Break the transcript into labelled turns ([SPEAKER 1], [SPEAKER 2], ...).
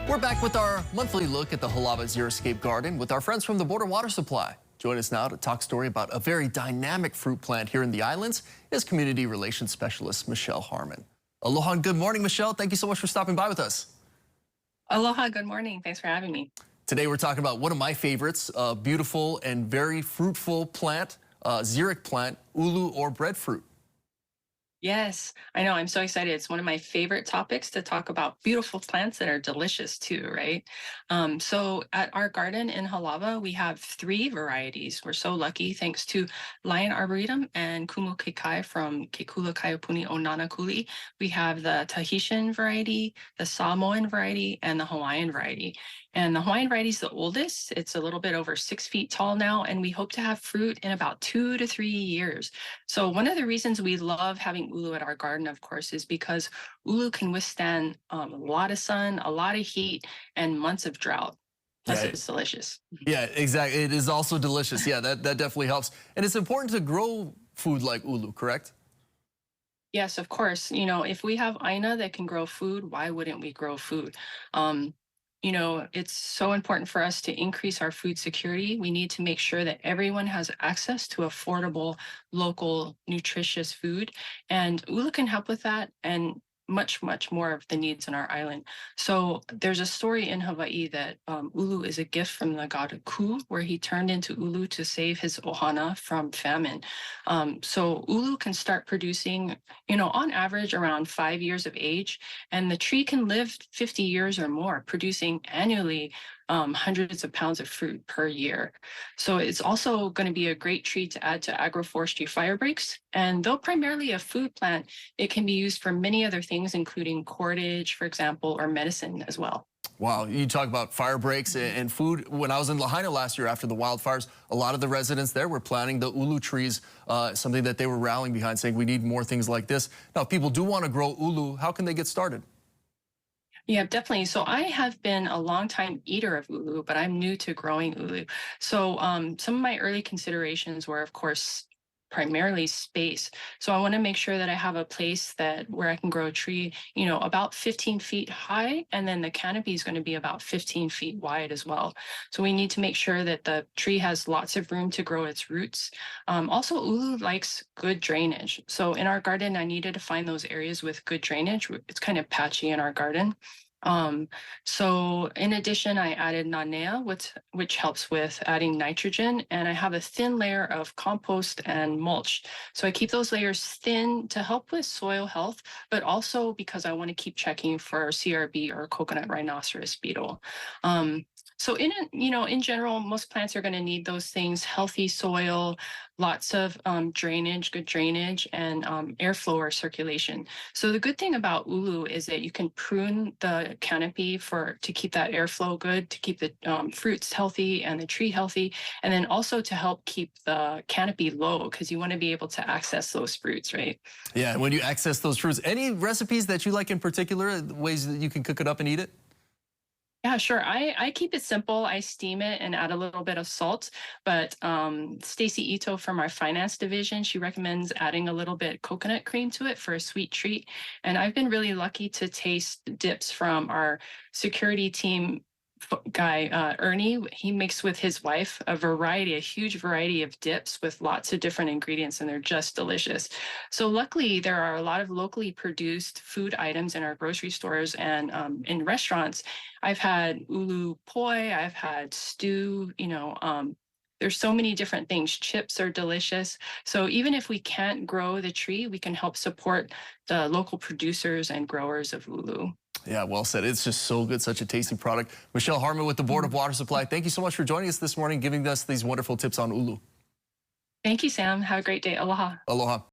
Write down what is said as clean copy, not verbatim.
[SPEAKER 1] We're back with our monthly look at the Halawa Xeriscape Garden with our friends from the Border Water Supply. Join us now to talk story about a very dynamic fruit plant here in the islands is Community Relations Specialist Michelle Harmon. Aloha and good morning, Michelle. Thank you so much for stopping by with us.
[SPEAKER 2] Aloha, good morning. Thanks for having me.
[SPEAKER 1] Today we're talking about one of my favorites, a beautiful and very fruitful plant, xeric plant, ulu or breadfruit.
[SPEAKER 2] Yes, I know. I'm so excited. It's one of my favorite topics to talk about beautiful plants that are delicious too, right? So at our garden in Halawa, we have 3 varieties. We're so lucky thanks to Lion Arboretum and Kumu Kekai from Kekula Kaiapuni o Nanakuli. We have the Tahitian variety, the Samoan variety, and the Hawaiian variety. And the Hawaiian variety is the oldest. It's a little bit over 6 feet tall now, and we hope to have fruit in about 2 to 3 years. So one of the reasons we love having ulu at our garden, of course, is because ulu can withstand a lot of sun, a lot of heat, and months of drought. Plus,
[SPEAKER 1] Yeah,
[SPEAKER 2] it's delicious.
[SPEAKER 1] yeah, exactly. It is also delicious. Yeah, that definitely helps. And it's important to grow food like ulu, correct?
[SPEAKER 2] Yes, of course. You know, if we have Aina that can grow food, why wouldn't we grow food? Um, it's so important for us to increase our food security. We need to make sure that everyone has access to affordable, local, nutritious food. And Ula can help with that and much, much more of the needs on our island. So there's a story in Hawaii that Ulu is a gift from the god Ku, where he turned into Ulu to save his ohana from famine. So Ulu can start producing, on average around 5 years of age, and the tree can live 50 years or more, producing annually hundreds of pounds of fruit per year. So it's also going to be a great tree to add to agroforestry fire breaks. And though primarily a food plant, it can be used for many other things, including cordage, for example, or medicine as well.
[SPEAKER 1] Wow, you talk about fire breaks and food. When I was in Lahaina last year after the wildfires, a lot of the residents there were planting the ulu trees, something that they were rallying behind, saying we need more things like this. Now, if people do want to grow ulu, how can they get started?
[SPEAKER 2] Yeah, definitely. So I have been a long time eater of ulu, but I'm new to growing ulu. So some of my early considerations were, of course, primarily space. So I want to make sure that I have a place where I can grow a tree, about 15 feet high, and then the canopy is going to be about 15 feet wide as well. So we need to make sure that the tree has lots of room to grow its roots. Also, ulu likes good drainage. So in our garden, I needed to find those areas with good drainage. It's kind of patchy in our garden. So in addition, I added nanea, which helps with adding nitrogen, and I have a thin layer of compost and mulch. So I keep those layers thin to help with soil health, but also because I want to keep checking for CRB or coconut rhinoceros beetle. So in general, most plants are going to need those things: healthy soil, lots of drainage, good drainage, and airflow or circulation. So the good thing about ulu is that you can prune the canopy to keep that airflow good, to keep the fruits healthy and the tree healthy, and then also to help keep the canopy low because you want to be able to access those fruits, right?
[SPEAKER 1] Yeah, when you access those fruits, any recipes that you like in particular, ways that you can cook it up and eat it?
[SPEAKER 2] Yeah, sure. I keep it simple. I steam it and add a little bit of salt. But Stacy Ito from our finance division, she recommends adding a little bit coconut cream to it for a sweet treat. And I've been really lucky to taste dips from our security team guy, Ernie. He makes with his wife a huge variety of dips with lots of different ingredients, and they're just delicious. So luckily, there are a lot of locally produced food items in our grocery stores and in restaurants. I've had ulu poi, I've had stew, there's so many different things. Chips are delicious. So even if we can't grow the tree, we can help support the local producers and growers of ulu.
[SPEAKER 1] Yeah, well said. It's just so good, such a tasty product. Michelle Harmon with the Board of Water Supply, thank you so much for joining us this morning, giving us these wonderful tips on ulu.
[SPEAKER 2] Thank you, Sam. Have a great day. Aloha.
[SPEAKER 1] Aloha.